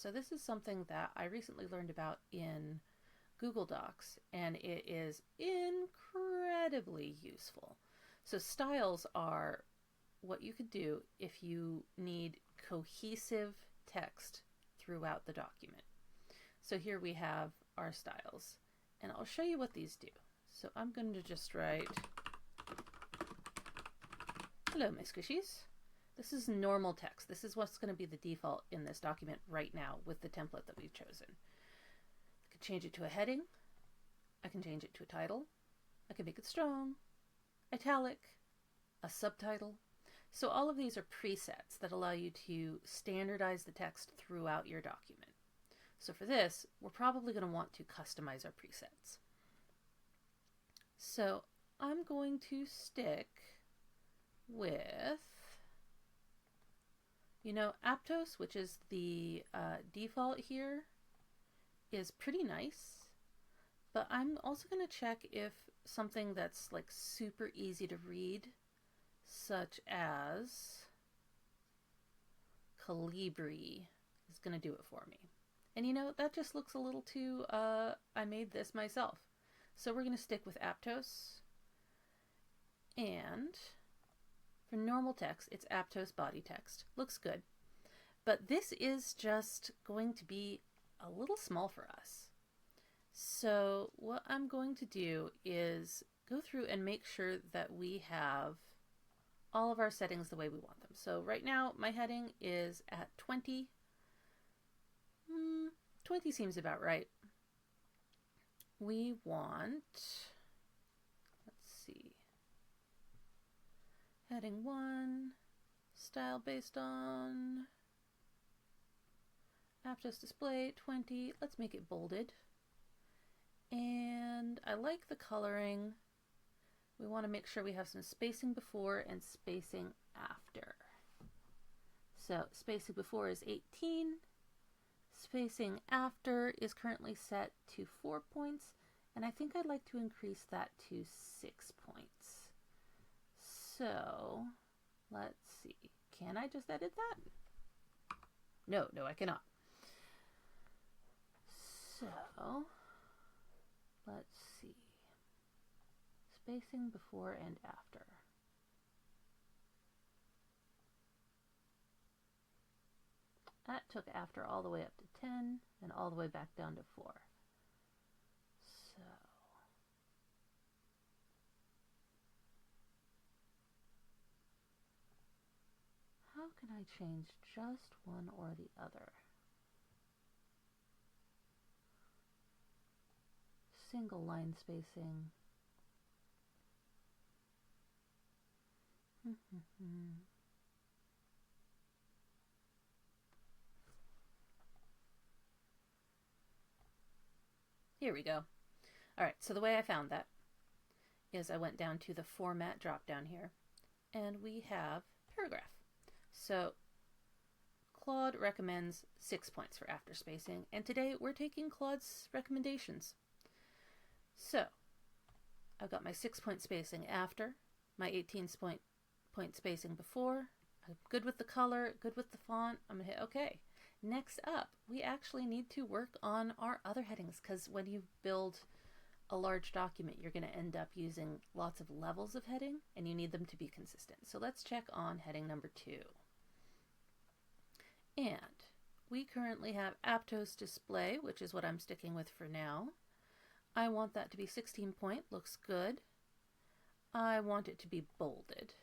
So this is something that I recently learned about in Google Docs, and it is incredibly useful. So styles are what you could do if you need cohesive text throughout the document. So here we have our styles, and I'll show you what these do. So I'm going to just write, hello, my squishies. This is normal text. This is what's going to be the default in this document right now with the template that we've chosen. I can change it to a heading. I can change it to a title. I can make it strong, italic, a subtitle. So all of these are presets that allow you to standardize the text throughout your document. So for this, we're probably going to want to customize our presets. So I'm going to stick with, Aptos, which is the default here, is pretty nice. But I'm also going to check if something that's like super easy to read, such as Calibri, is going to do it for me. And that just looks a little too, I made this myself. So we're going to stick with Aptos. And for normal text, it's Aptos body text. Looks good. But this is just going to be a little small for us. So what I'm going to do is go through and make sure that we have all of our settings the way we want them. So right now my heading is at 20. 20 seems about right. We want, let's see, heading 1, style based on Aptos display 20. Let's make it bolded. And I like the coloring. We want to make sure we have some spacing before and spacing after. So spacing before is 18. Spacing after is currently set to 4 points, and I think I'd like to increase that to 6 points. So let's see. Can I just edit that? No, I cannot. So let's see. Spacing before and after. That took after all the way up to 10 and all the way back down to 4. So how can I change just one or the other? Single line spacing. Here we go. All right, so the way I found that is I went down to the format drop down here, and we have paragraph. So Claude recommends 6 points for after spacing, and today we're taking Claude's recommendations. So I've got my 6-point spacing after, my 18-point spacing before. I'm good with the color, good with the font. I'm gonna hit OK. Next up, we actually need to work on our other headings, because when you build a large document, you're going to end up using lots of levels of heading, and you need them to be consistent. So let's check on heading number 2. And we currently have Aptos display, which is what I'm sticking with for now. I want that to be 16 point, looks good. I want it to be bolded.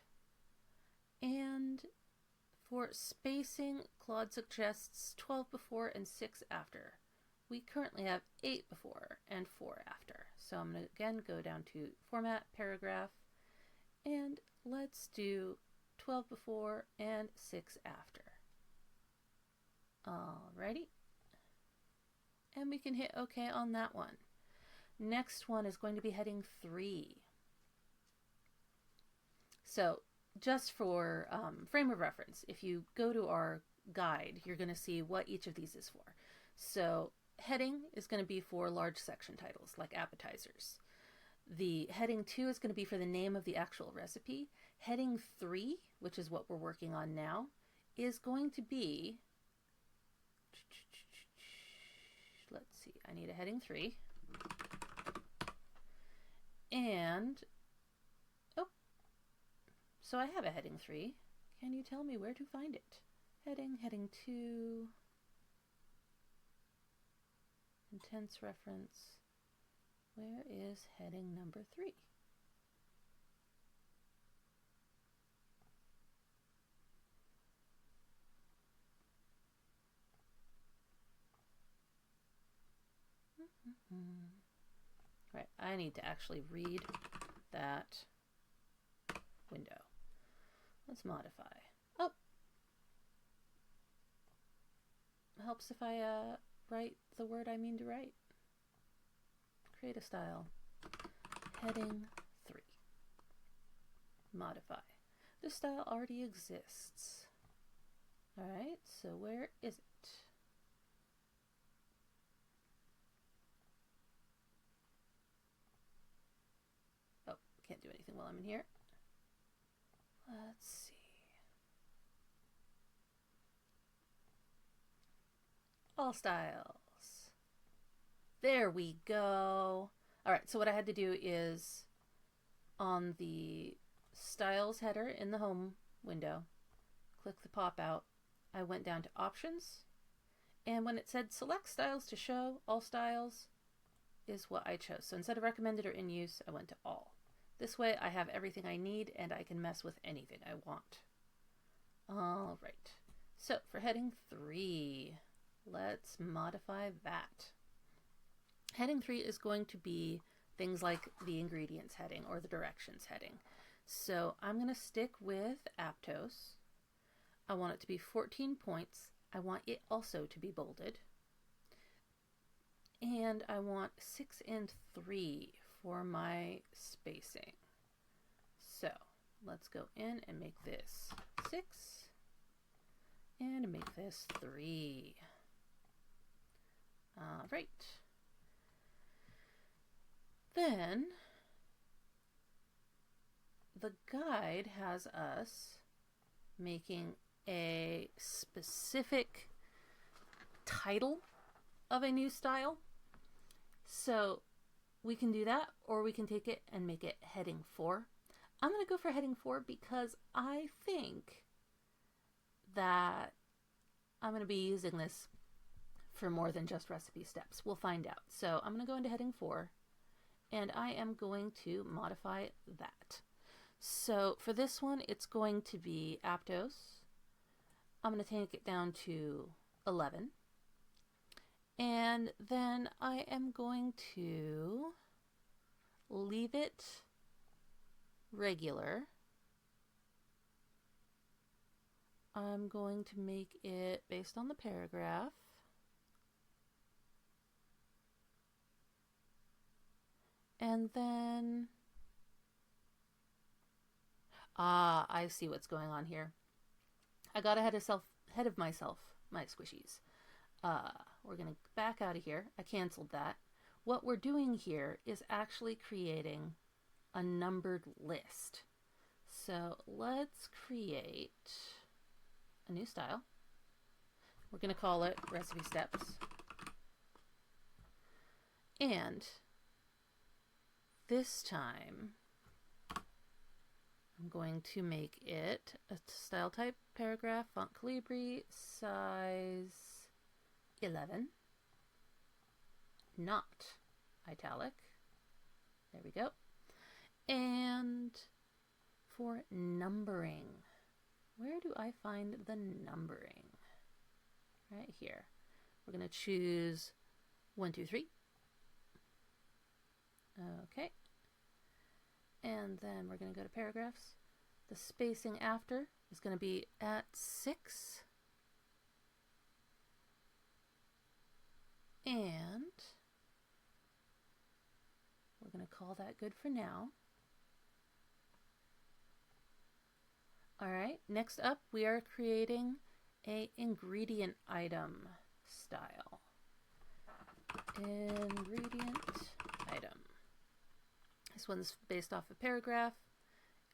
And for spacing, Claude suggests 12 before and 6 after. We currently have 8 before and 4 after. So I'm going to again go down to Format, Paragraph, and let's do 12 before and 6 after. Alrighty. And we can hit OK on that one. Next one is going to be heading 3. So just for frame of reference, if you go to our guide, you're going to see what each of these is for. So heading is going to be for large section titles like appetizers. The heading 2 is going to be for the name of the actual recipe. Heading 3, which is what we're working on now, is going to be let's see, I need a heading 3. And, oh, so I have a heading 3. Can you tell me where to find it? Heading, heading 2, intense reference. Where is heading number 3? Right, I need to actually read that window. Let's modify. Oh! Helps if I write the word I mean to write. Create a style. Heading 3. Modify. This style already exists. Alright, so where is it? Oh, can't do anything while I'm in here. Let's see. All styles. There we go. Alright, so what I had to do is on the styles header in the home window, click the pop out. I went down to options, and when it said select styles to show, all styles is what I chose. So instead of recommended or in use, I went to all. This way I have everything I need and I can mess with anything I want. All right, so for heading 3, let's modify that. Heading 3 is going to be things like the ingredients heading or the directions heading. So I'm going to stick with Aptos. I want it to be 14 points. I want it also to be bolded. And I want 6 and 3 for my spacing. So let's go in and make this 6 and make this 3. All right. Then the guide has us making a specific title of a new style. So we can do that, or we can take it and make it heading 4. I'm going to go for heading 4 because I think that I'm going to be using this for more than just recipe steps. We'll find out. So I'm going to go into heading 4, and I am going to modify that. So for this one, it's going to be Aptos. I'm going to take it down to 11. And then I am going to leave it regular. I'm going to make it based on the paragraph. And then, I see what's going on here. I got ahead of myself, my squishies. We're going to back out of here. I canceled that. What we're doing here is actually creating a numbered list. So let's create a new style. We're going to call it Recipe Steps. And this time, I'm going to make it a style type paragraph, font Calibri, size 11, not italic. There we go. And for numbering, where do I find the numbering? Right here. We're going to choose 1, 2, 3. Okay. And then we're going to go to paragraphs. The spacing after is going to be at 6. And we're going to call that good for now. All right, next up we are creating a ingredient item style. Ingredient item. This one's based off a paragraph.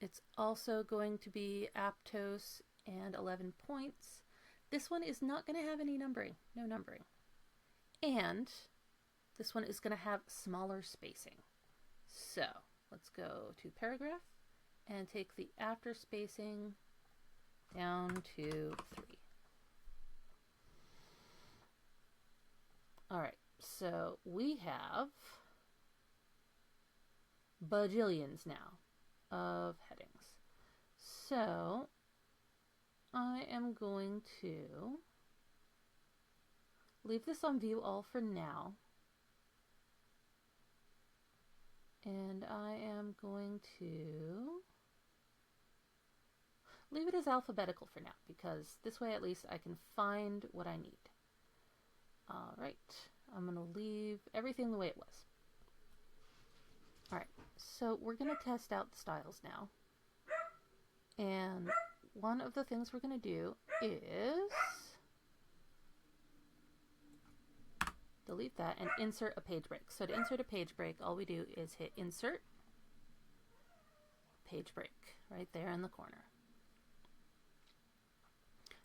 It's also going to be Aptos and 11 points. This one is not going to have any numbering, no numbering. And this one is going to have smaller spacing. So let's go to paragraph and take the after spacing down to 3. All right, so we have bajillions now of headings. So I am going to leave this on view all for now. And I am going to leave it as alphabetical for now, because this way at least I can find what I need. All right, I'm going to leave everything the way it was. All right, so we're going to test out the styles now. And one of the things we're going to do is delete that and insert a page break. So to insert a page break, all we do is hit insert, page break, right there in the corner.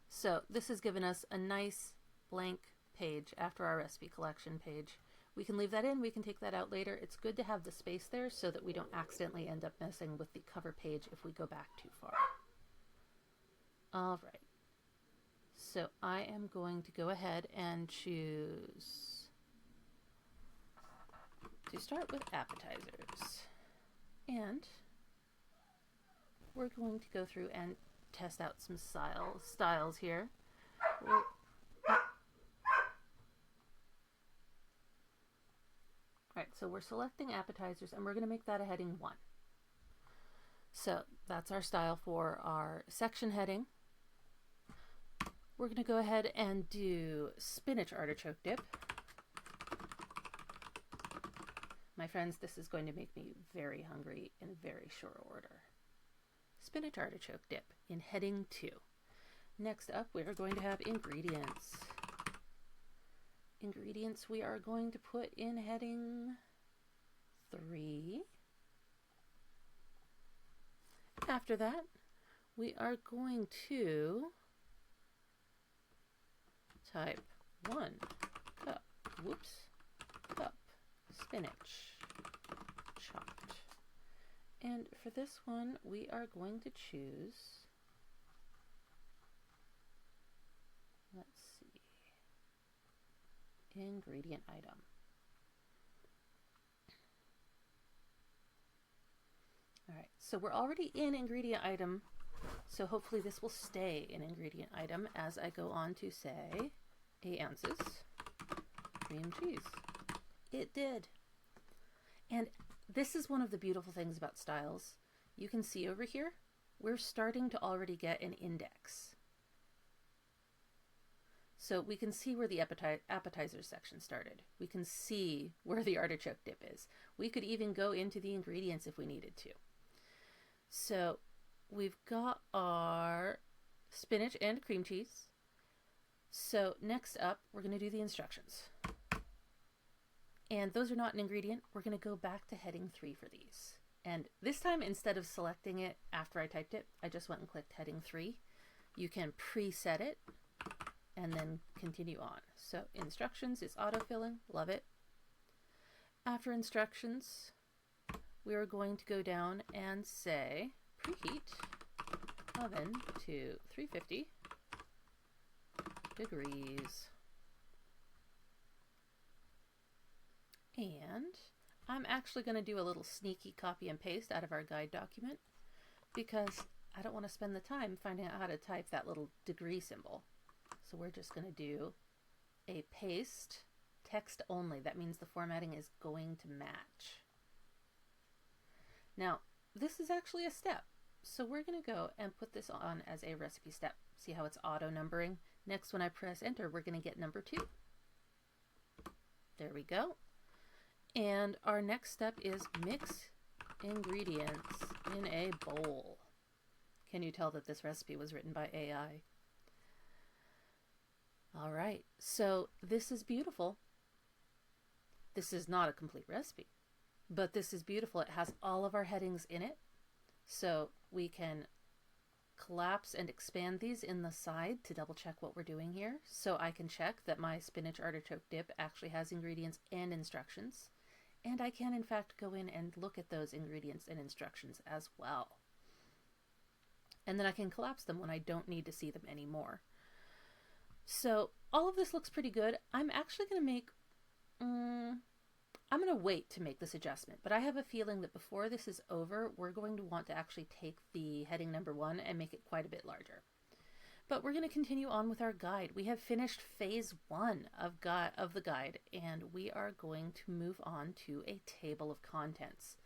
So this has given us a nice blank page after our recipe collection page. We can leave that in, we can take that out later. It's good to have the space there so that we don't accidentally end up messing with the cover page if we go back too far. All right. So I am going to go ahead and choose to start with appetizers. And we're going to go through and test out some styles here. Alright, so we're selecting appetizers and we're going to make that a heading 1. So that's our style for our section heading. We're going to go ahead and do spinach artichoke dip. My friends, this is going to make me very hungry in very short order. Spinach artichoke dip in heading 2. Next up, we are going to have ingredients. Ingredients we are going to put in heading 3. After that, we are going to type 1 cup, cup spinach chopped. And for this one, we are going to choose, let's see, ingredient item. All right, so we're already in ingredient item, so hopefully this will stay in ingredient item as I go on to say 8 ounces cream cheese. It did. And this is one of the beautiful things about styles. You can see over here, we're starting to already get an index. So we can see where the appetizer section started. We can see where the artichoke dip is. We could even go into the ingredients if we needed to. So we've got our spinach and cream cheese. So next up, we're going to do the instructions. And those are not an ingredient. We're going to go back to heading 3 for these. And this time, instead of selecting it after I typed it, I just went and clicked heading 3. You can preset it and then continue on. So instructions is autofilling. Love it. After instructions, we are going to go down and say preheat oven to 350 degrees. And I'm actually going to do a little sneaky copy and paste out of our guide document because I don't want to spend the time finding out how to type that little degree symbol. So we're just going to do a paste text only. That means the formatting is going to match. Now, this is actually a step. So we're going to go and put this on as a recipe step. See how it's auto numbering? Next, when I press enter, we're going to get number 2. There we go. And our next step is mix ingredients in a bowl. Can you tell that this recipe was written by AI? All right, so this is beautiful. This is not a complete recipe, but this is beautiful. It has all of our headings in it, so we can collapse and expand these in the side to double check what we're doing here, so I can check that my spinach artichoke dip actually has ingredients and instructions, and I can in fact go in and look at those ingredients and instructions as well. And then I can collapse them when I don't need to see them anymore. So all of this looks pretty good. I'm actually going to make, I'm going to wait to make this adjustment, but I have a feeling that before this is over, we're going to want to actually take the heading number 1 and make it quite a bit larger. But we're going to continue on with our guide. We have finished phase 1 of the guide, and we are going to move on to a table of contents.